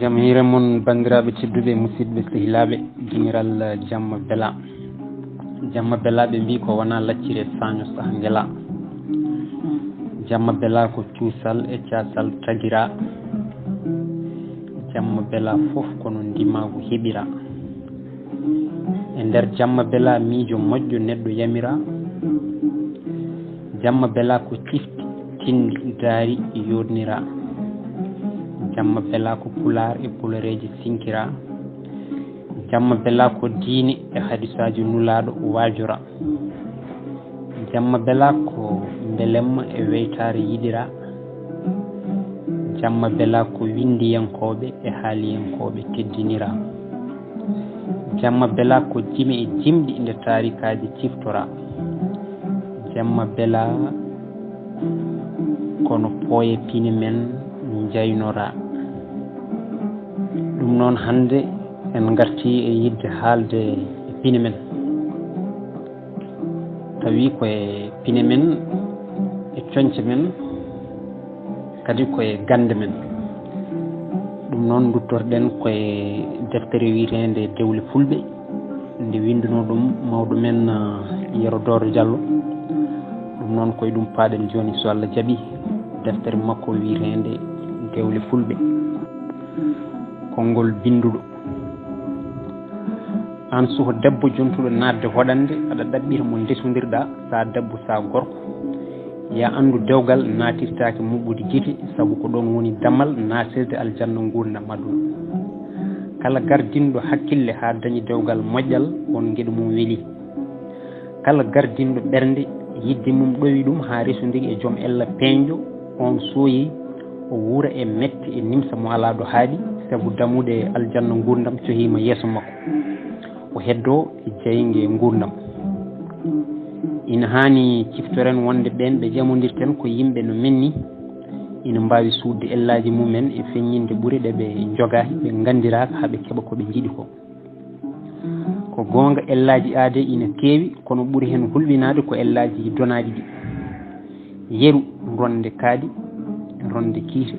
jam hiire mon bandiraɓe tedduɓe musidɓe sehilaɓe guiniral jamma beela ɓe mbi ko wona laccire saño saaha guela jamma beela ko cuusal e casal tagira jamma beela foof kono ndimago heeɓira e nder jamma beela miijo moƴƴo neɗɗo yamira jamma beela ko cifti tindi daari yodnira jamma beela ko pular e pulareji sinkira jamma beela ko diine e hadisaji nulaɗo wajora jamma beela ko belemma e weytare yiɗira jamma beela ko windiyankoɓe e haaliyankoɓe teddinira jamma beela ko jimi e jimɗi nde tarikaji ciftora jamma beela kono pooye pine men jaynora ɗum noon hande en garti e yidde haalde e pine men tawi koye pine men e coñce men kadi koye gande men ɗum noon duttorɗen koye deftere witende dewle fulɓe nde winduno ɗum mawɗo men Yero Doro Diallo ɗum noon koye ɗum paaɗen joni so Allah jaaɓi deftere makko witende dewle fulɓe konngol binduɗo an suho debbo jontuɗo nadde hoɗande aɗa ɗaɓɓita mo ndesodirɗa sa debbo sa gorko ya andu dewgal natirtake muɓɓude guite saabu ko ɗon woni damal natirde aljanna gurdam aduna kala gardinɗo hakkille ha dañi dewgal moƴƴal on gueɗo mum weeli kala gardinɗo ɓernde yidde mum ɗowi ɗum ha resodiri e joom ella peeñjo on sooyi o wuura e mette e nimsa mo ala ɗo haaɗi saabu damude aljanna gurdam cohima yeeso makko o heddo e jeygue gurdam ina hani ciftoren wonde ɓen ɓe ƴamodirten ko yimɓe no menni ina mbawi sudde ellaji mumen e feññinde ɓuuri ɗe ɓe jogaki ɓe gandiraka haaɓe keeɓa koɓe jiiɗi ko gonga ellaji aade ina keewi kono ɓuuri hen hulɓinade ko ellaji donaji ɗi yeru ronde kaaɗi ronde kiite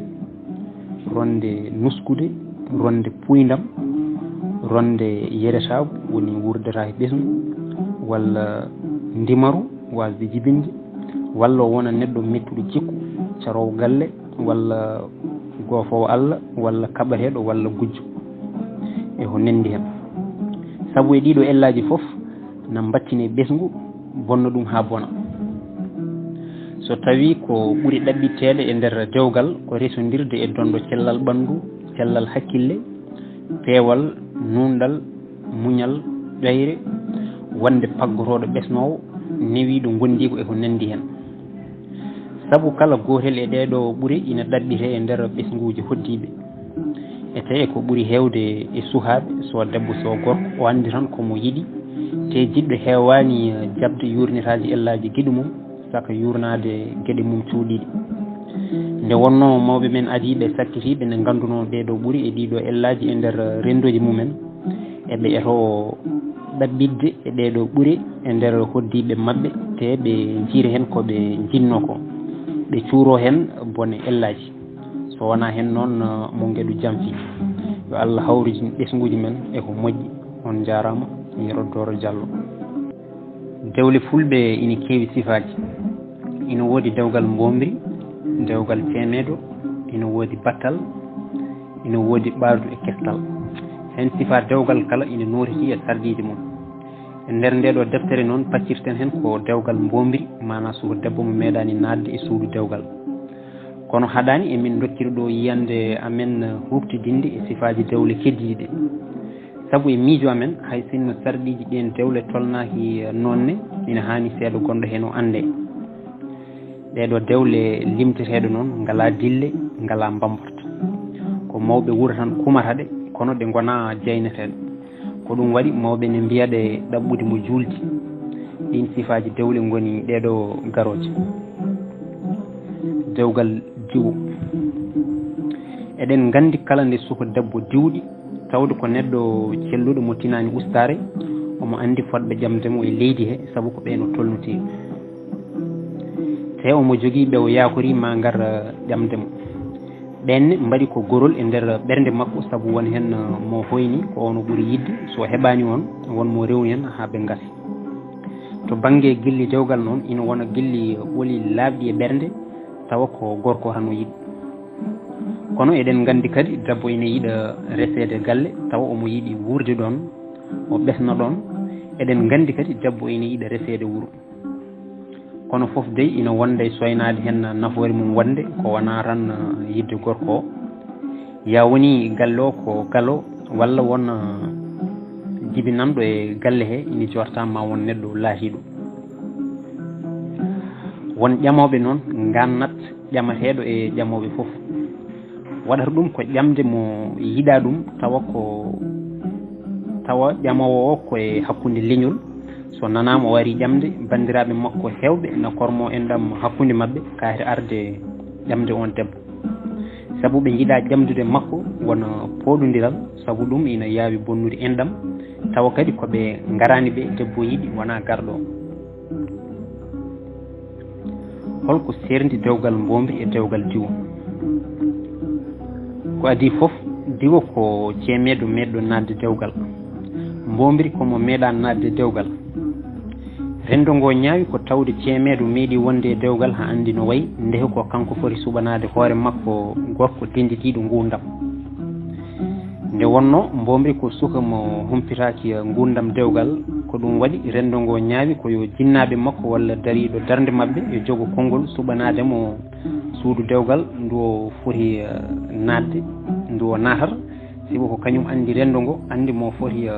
ronde nuskude ronde puydam ronde yeretagu woni wurdata e ɓesgu walla ndimaru wasde jibinde walla wona neɗɗo mettuɗo cikku carowo galle walla goofowo Allah walla kaɓateɗo walla gujjo e ko nendi hen saabu e ɗiɗo ellaji foof na battine ɓesgu bonna ɗum ha bona so tawi ko ɓuuri ɗaɓɓittede e nder dewgal ko resodirde e dondo cellal ɓandu cellal hakkille peewal nundal muñal ɓeyre wonde paggotoɗo ɓesnowo newiɗo gondiko e ko nandi hen saabu kala gotel e ɗeɗo ɓuuri ina ɗaɓɓite e nder ɓesguji hoddiɓe e tawi ko ɓuuri hewde e suhaɓe so debbo so gorko o andi tan komo yiiɗi te jiɗɗo hewani jabde yurnitaji ellaji gueɗe mum saka yurnade gueɗe mum cuuɗiɗe nde wonno mawɓe men adiɓe sakkitiɓe ne ganduno ɗeɗo ɓuuri e ɗiɗo ellaji e nder rendoji mumen eɓe eto ɗaɓɓidde e ɗeɗo ɓuuri e nder hoddiɓe mabɓe te ɓe jiira hen koɓe jinno ko ɓe cuuro hen bone ellaji so wona hen noon mo gueɗu jamfi yo Allah hawrijin ɓesguji men eko moƴƴi on jarama Yero Doro Diallo dewle fulɓe ina keewi sifaji ina woodi dewgal mbomri dewgal ceemeɗo ina woodi battal ina woodi ɓardu e kestal hen sifa dewgal kala ina nootiti e sardiji mum e nder ndeɗo deftere noon paccirten hen ko dewgal mbomri mana suko debbo mo meeɗani nadde e suudu dewgal kono haɗani emin dokkiri ɗo yiyande amen huftidinde e sifaji dewle keddiɗe saabu e miijo amen hay sinno sarɗiji ɗen dewle tolnaki nonne ina hani seeɗa gonɗo hen o ande ɗeɗo dewle limteteɗe noon ngala dille ngala bamborta ko mawɓe wuuro tan kumata ɗe kono ɗe gona jeyneteɗe ko ɗum waɗi mawɓe ne mbiyaɗe ɗaɓɓude mo juldi ɗin sifaji dewle goni ɗeɗo garoje dewgal diwo eɗen gandi kala nde suko debbo diwɗi tawde ko neɗɗo celluɗo mo tinani ustare omo andi fodɓe ƴamdemo e leydi he saabu ko ɓeyno tolnotiri te omo jogui ɓe o yakori ma ngar ƴamdemo ɓenne mbaɗi ko gorol e nder ɓernde makko sabu won hen mo hoyni ko ono ɓuuri yidde so heɓani on won mo rewni hen ha ɓe gasi to banggue gilli dewgal noon ina wona gilli ɓooli laaɓɗi e ɓernde tawa ko gorko tan o yiɗi kono eɗen gandi kadi debbo ina yiiɗa resede galle tawa omo yiiɗi wurde ɗon o ɓesna ɗon eɗen gandi kadi debbo ina yiiɗa resede wuuro kono foof dey ina wonda e soynade hen nafoore mum wonde ko wona tan yidde gorko o ya woni galle o ko galo walla won jibinanɗo e galle he ina jorta ma won neɗɗo laatiɗo won ƴamoɓe noon gannat ƴamateɗo e ƴamoɓe foof waɗata ɗum ko ƴamde mo yiɗa ɗum tawa ƴamowo o koye hakkude leñol so nanama o wari ƴamde bandiraɓe makko hewɓe na kormo enɗam hakkude mabɓe kaari arde ƴamde on debbo sabu ɓe jiiɗa ƴamdude makko wona poɗodiral sabu ɗum ina yaawi bonnude enɗam tawa kadi koɓe garani ɓe debbo yiɗi wona garɗo holko serndi dewgal mbomri e dewgal diwo ko adi foof diwo ko ceemeɗo meɗɗo nadde dewgal mbomri komo meeɗa nadde dewgal rendo ngo ñaawi ko tawde ceemeɗo meeɗi wonde e dewgal ha andi no wayi ndehe ko kanko foti suɓanade hoore makko gorko tenditiɗo ngundam nde wonno mbomri ko suka mo humpitaki ngundam dewgal ko ɗum waɗi rendo ngo ñaawi ko yo jinnaɓe makko walla dariɗo darde mabɓe yo jogo konngol suɓanademo suudu dewgal ndu o foti nadde ndu o natata sibo ko kañum andi rendo ngo andi mo foti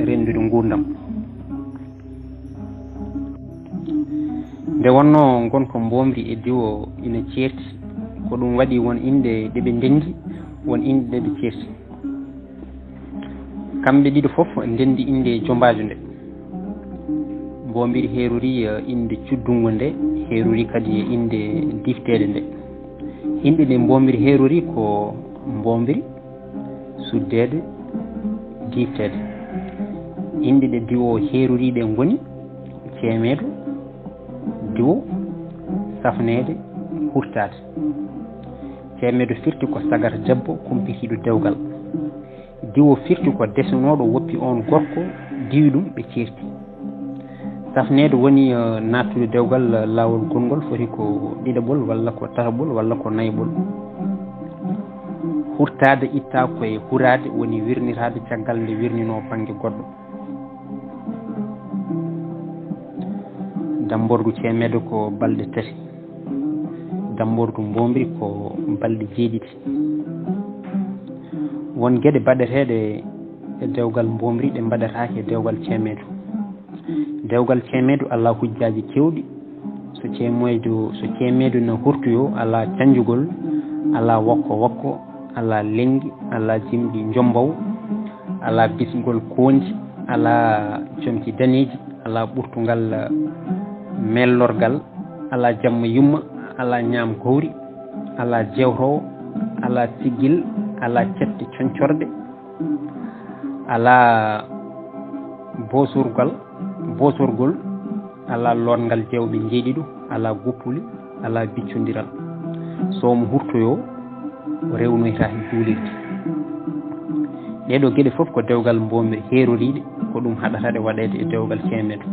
rendude ngundam nde wonno gonko mbomri e diwo ina ceerti ko ɗum waɗi won inde ɗeɓe ndendi won inde ɗeɓe ceerti kamɓe ɗiɗo fof ndendi inde jombajo nde mbomiri heerori inde cuddungo nde heerori kadi inde diftede nde inde nde mbomiri heerori ko mbomiri suddede diftede inde ɗe diwo heeroriɗe ngoni ceemeɗo diwo safnede hurtade ceemeɗo firti ko sagata debbo kumpitiɗo dewgal diwo firti ko desanoɗo woppi on gorko diwi ɗum ɓe ceerti safnede woni nattude dewgal lawol gongol foti ko ɗiɗaɓol walla ko tataɓol walla ko nayɓol hurtade itta koye hurade woni wirnitade caggal nde wirnino banggue goɗɗo dambordu ceemeɗo ko balɗe tati dambordu mbomri ko balɗe jeeɗiɗi won gueɗe baɗeteɗe e dewgal mbomri ɗe mbaɗatake e dewgal ceemeɗo dewgal ceemeɗo ala hujjaji kewɗi so ceemeɗo no hurtoyo ala canjugol ala wokko ala lenggi ala jimɗi jombaw ala bisgol kondi ala comci daneji ala ɓurtugal mellorgal ala jamma yumma ala ñaam gowri ala jewtowo ala siggil ala cette concorde ala bosorgol ala lorngal jewɓe jeeɗiɗo ala guppuli ala biccodiral somo hurtoyo o rewnoytaki juulirde ɗeɗo gueɗe foof ko dewgal mbomiri heeroriɗe ko ɗum haɗataɗe waɗede e dewgal ceemeɗo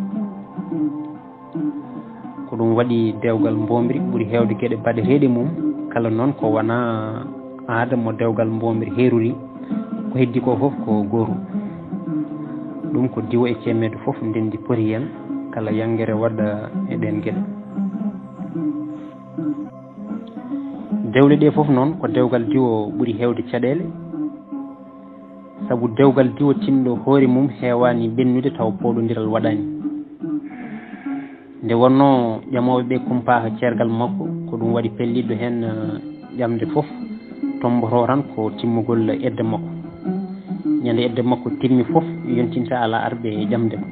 ko ɗum waɗi dewgal mbomiri ɓuuri hewde gueɗe baɗeteɗe mum kala noon ko wona aada mo dewgal mbomiri heerori ko heddi ko foof ko gootum ɗum ko diwo e ceemeɗo foof ndendi poti hen kala yangere waɗa eɗen gueɗe dewle ɗe foof noon ko dewgal diwo ɓuuri hewde caɗele saabu dewgal diwo tinɗo hoore mum heewani ɓennude taw poɗodiral waɗani nde wonno ƴamoɓe ɓe kumpaka ceergal makko ko ɗum waɗi pelliɗo hen ƴamde foof tomboto tan ko timmugol edde makko ñande edde makko timmi foof yontinta ala arɓe ƴamdemo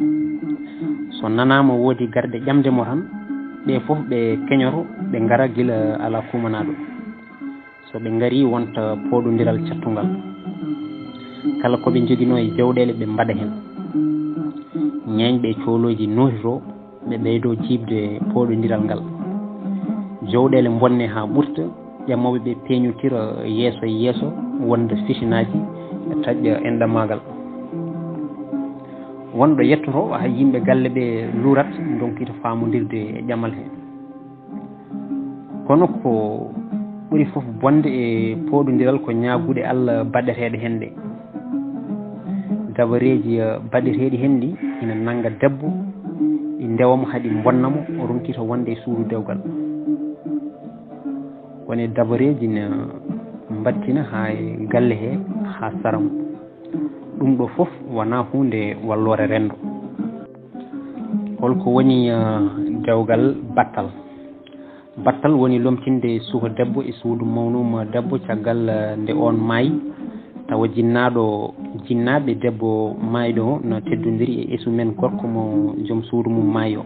so nanama woodi garɗe ƴamdemo tan ɓe foof ɓe keñoto ɓe gara guila ala kumanaɗo so ɓe gari wonta poɗodiral cattugal kala koɓe joguino e jawɗele ɓe mbaɗa hen ñañɓe cooloji notito ɓe ɓeydo jibde poɗodiral ngal jawɗele bonne ha ɓurta ƴammoɓe ɓe peeñotira yeeso e yeeso wonde fisinaji e taƴƴa endamagal wonɗo yettoto ha yimɓe galle ɓe lurat donkita famodirde e ƴamal he kono ko ɓuri foof bonde e poɗodiral ko ñagude Allah baɗeteɗe hen ɗe dabareji baɗeteɗi hen ɗi ina nangga debbo ɗi ndewamo haɗi bonnamo ronkita wonde e suudu dewgal woni dabareji ne mbattina ha e galle he ha saramo ɗum ɗo foof wona hunde wallore rendo holko woni dewgal battal woni lomtinde suuka debbo e suudu mawnum debbo caggal nde on maayi tawa jinnaɓe debbo maayiɗo o no teddodiri e esu men gorko mo joom suudu mum maayi o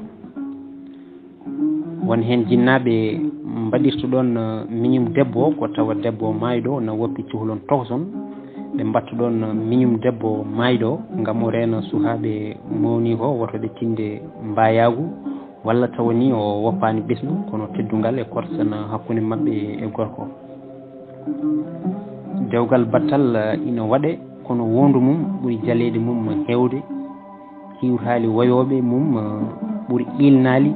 won hen jinnaɓe mbaɗirta ɗon miñum debbo o ko tawa debbo maayiɗo no woppi cuhlon tohson ɓe mbatta ɗon miñum debbo maayiɗo ngam o reena sukaɓe mawni ko wotoɓe tinde mbayagu walla tawa ni o woppani ɓesgu kono teddungal e korsana hakkude mabɓe e gorko dewgal battal ina waɗe kono wondu mum ɓuuri jalede mum hewde hiwtali wayoɓe mum ɓuuri ilnali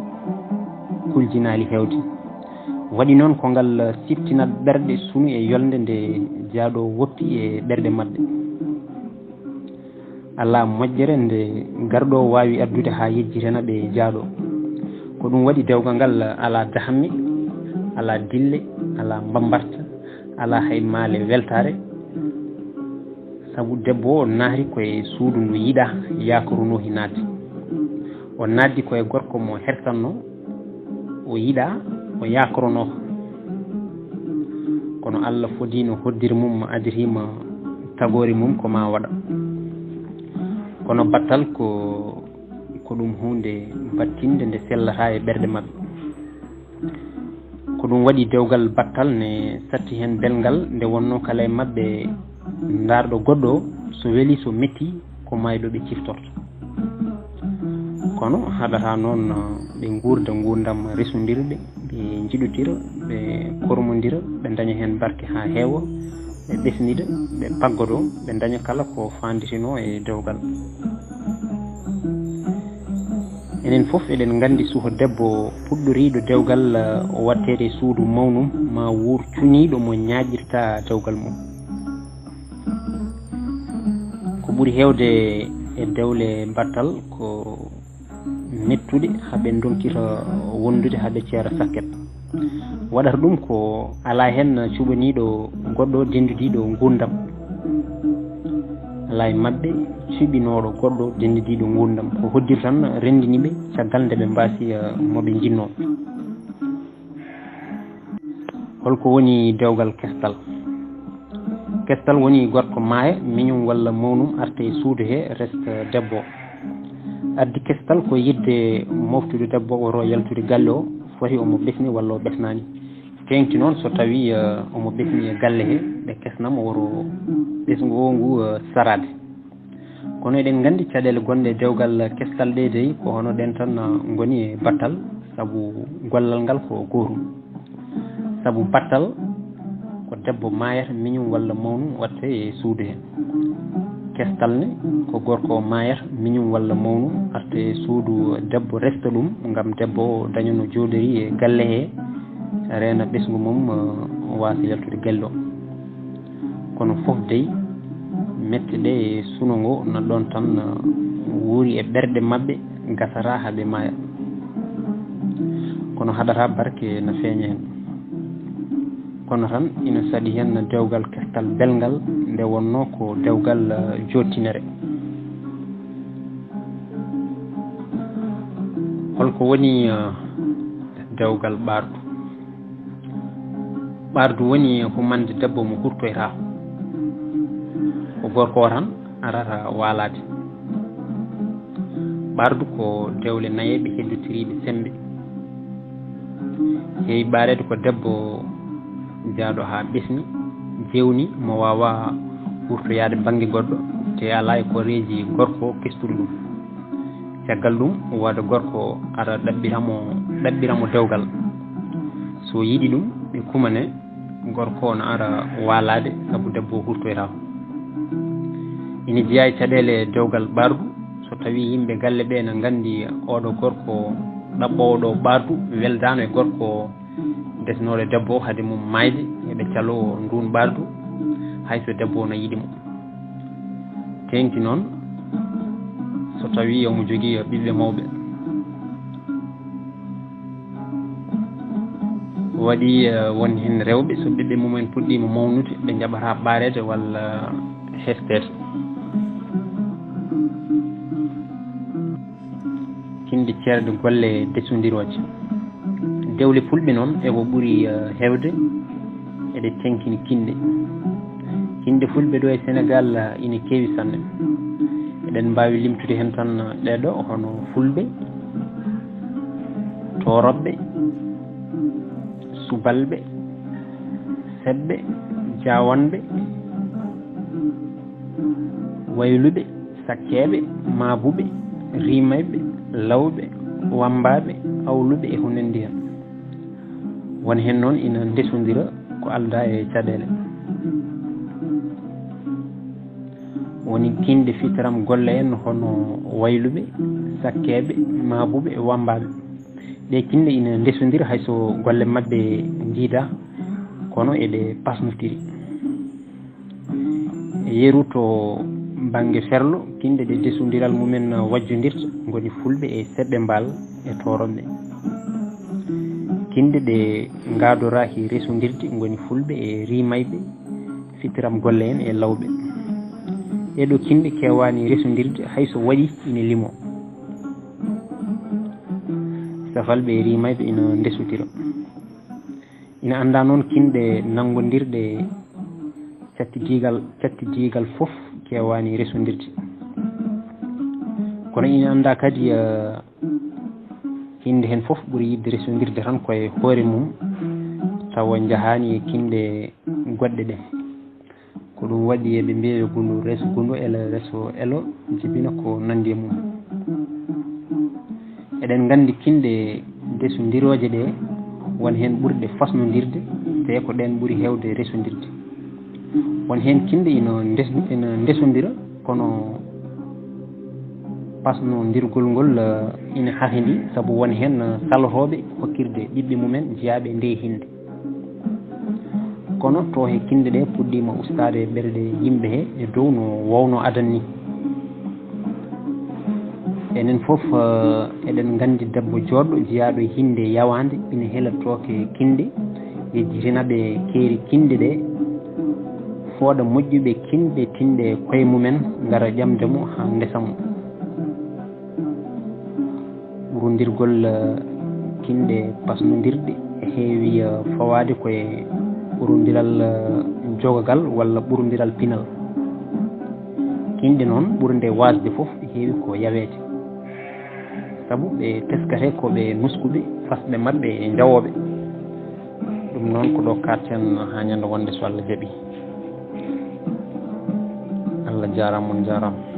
kuljinali hewde waɗi noon ko ngal siftinat ɓerɗe sunu e yolde nde jaaɗo woppi e ɓerɗe maɓɓe ala moƴƴere nde garɗo wawi addude ha yejjitana ɓe jaaɗo ko ɗum waɗi dewgal ngal ala dahamme ala dille ala mbambarta ala hay maale weltare saabu debbo o naati koye suudu ndu yiɗa yakarunohi nadde o naddi koye gorko mo hertanno o yiɗa o yakarono kono Allah fodino hoddiri mum adirima tagori mum ko ma waɗa kono battal ko ɗum hunde battinde nde sellata e ɓerɗe mabɓe ko ɗum waɗi dewgal battal ne satti hen belgal nde wonno kala e mabɓe darɗo goɗɗo so weeli so metti ko mayɗo ɓe ciftorto kono haɗata noon ɓe gurda gurdam resudirɗe ɓe jiɗodira ɓe kormodira ɓe daña hen barke ha heewa ɓe ɓesnida ɓe paggoto ɓe daña kala ko fanditino e dewgal enen foof eɗen gandi suuka debbo puɗɗoriɗo dewgal o wattede suudu mawnum ma wuur cuniɗo mo ñaƴirta dewgal mum ko ɓuuri hewde e dewle battal ko mettude haɓe donkita wondude haɓe ceera sakket waɗata ɗum ko ala hen cuɓaniɗo goɗɗo dendidiɗo gurdam ala e mabɓe cuɓinoɗo goɗɗo dendidiɗo gurdam ko hoddir tan rendiniɓe caggal nde ɓe mbasi moɓe jinno holko woni dewgal kestal woni gorko maaya miñum walla mawnum arta e suudu he resta debbo addi kestal ko yidde moftude debbo o ro yaltude galle o foti omo ɓesni walla o ɓesnani tengti noon so tawi omo ɓesni e galle he ɓe kesnamo woro ɓesgu o ngu sarade kono eɗen gandi caɗele gonɗe dewgal kestal ɗe dey ko hono ɗen tan goni e battal saabu gollal ngal ko gotum saabu battal ko debbo mayata miñum walla mawnum watte e suudu he kestal ne ko gorko mayata miñum walla mawnum arta e suudu debbo resta ɗum gam debbo o daña no joɗori e galle he reena ɓesgu mum wasa yaltude galle o kono foof dey mette ɗe e suno ngo no ɗon tan wuuri e ɓerɗe mabɓe gasata haaɓe maaya kono haɗata barke no feeña hen kono tan ina saɗi hen dewgal kestal belgal nde wonno ko dewgal jottinere holko woni dewgal ɓardu woni humande debbo mo hurtoyta ko gorko o tan arata walade ɓardu ko dewle nayeɓe heddotiriɓe sembe heewi ɓarede ko debbo jaaɗo ha ɓesni jewni mo wawa wurtoyade banggue goɗɗo te ala e ko reeji gorko kestuɗo ɗum caggal ɗum wooda gorko ara ɗaɓɓiramo dewgal so yiiɗi ɗum ɓe kumane gorko on ara walade sabu debbo hurtoyta ina jeeya caɗele dewgal ɓardu so tawi yimɓe galle ɓe ne gandi oɗo gorko ɗaɓɓowo ɗo ɓardu weldano e gorko desnoɗo debbo haade mum mayde eɓe calo ndun ɓardu hayso debbo o no yiɗimo tengti noon so tawi omo jogui ɓiɓɓe mawɓe waɗi woni hen rewɓe so ɓiɓɓe mumen puɗɗima mawnude ɓe jaɓata ɓarede walla hestede kinde ceerde golle desodiroje dewle fulɓe noon eko ɓuuri hewde eɗe tenkini kinde fulɓe ɗo e Sénégal ina keewi sanne eɗen mbawi limtude hen tan ɗeɗo hono fulɓe toroɓɓe subalɓe seɓɓe jawanɓe wayluɓe sakkeɓe mabuɓe rimayɓe lawɓe wambaɓe awluɓe e ko nandi hen won hen noon ina ndesodira ko alda e caɗele woni kinde fitaram golle en hono wayluɓe sakkeɓe mabuɓe e wambaɓe ɗe kinde ina ndesodira hayso golle mabɓe jiida kono eɗe pasnotiri yeeru to banggue ferlo kinde ɗe desodiral mumen wajjodirta goni fulɓe e seɓɓe mbal e toroɓe kinde ɗe gadoraki resodirde goni fulɓe e rimayɓe fitiram golle en e lawɓe ɗeɗo kinde kewani resodirde hayso waɗi ina limo safalɓe e rimayɓe ina ndesodira ina anda noon kinde naggodirɗe catti diigal foof kewani resodirde kono ina anda kadi kinde hen foof ɓuuri yidde resodirde tan koye hoore mum tawa jahani e kinde goɗɗe ɗe ko ɗum waɗi eɓe mbiya gundu reso gundu ela reso elo jibina ko nandi e mum eɗen gandi kinde desodiroje ɗe won hen ɓurɗe fasnodirde te ko ɗen ɓuuri hewde resodirde won hen kinde ina ndesodira kono pasnodirgol ngol ina hahidi saabu won hen salotoɓe hokkirde ɓiɓɓe mumen jeeyaɓe nde hinde kono to he kinde ɗe puɗɗima ustade e ɓerɗe yimɓe he e dow no wowno adan ni enen foof eɗen gandi debbo joɗɗo jeeyaɗo hinde yawande ina heela tooke kinde yejjitinaɓe keeri kinde ɗe fooɗa moƴƴuɓe kinde tinde koye mumen gara ƴamdemo ha ndesamo ɓurodirgol kinde pasnodirɗe heewi fawade koye ɓurodiral jogogal walla ɓurodiral pinal kinde noon ɓurde wasde foof heewi ko yawede saabu ɓe teskate koɓe muskuɓe fasɗe mabɓe e jawoɓe ɗum noon ko ɗo karten ha ñande wonde so Allah jaaɓi Allah jarama on jarama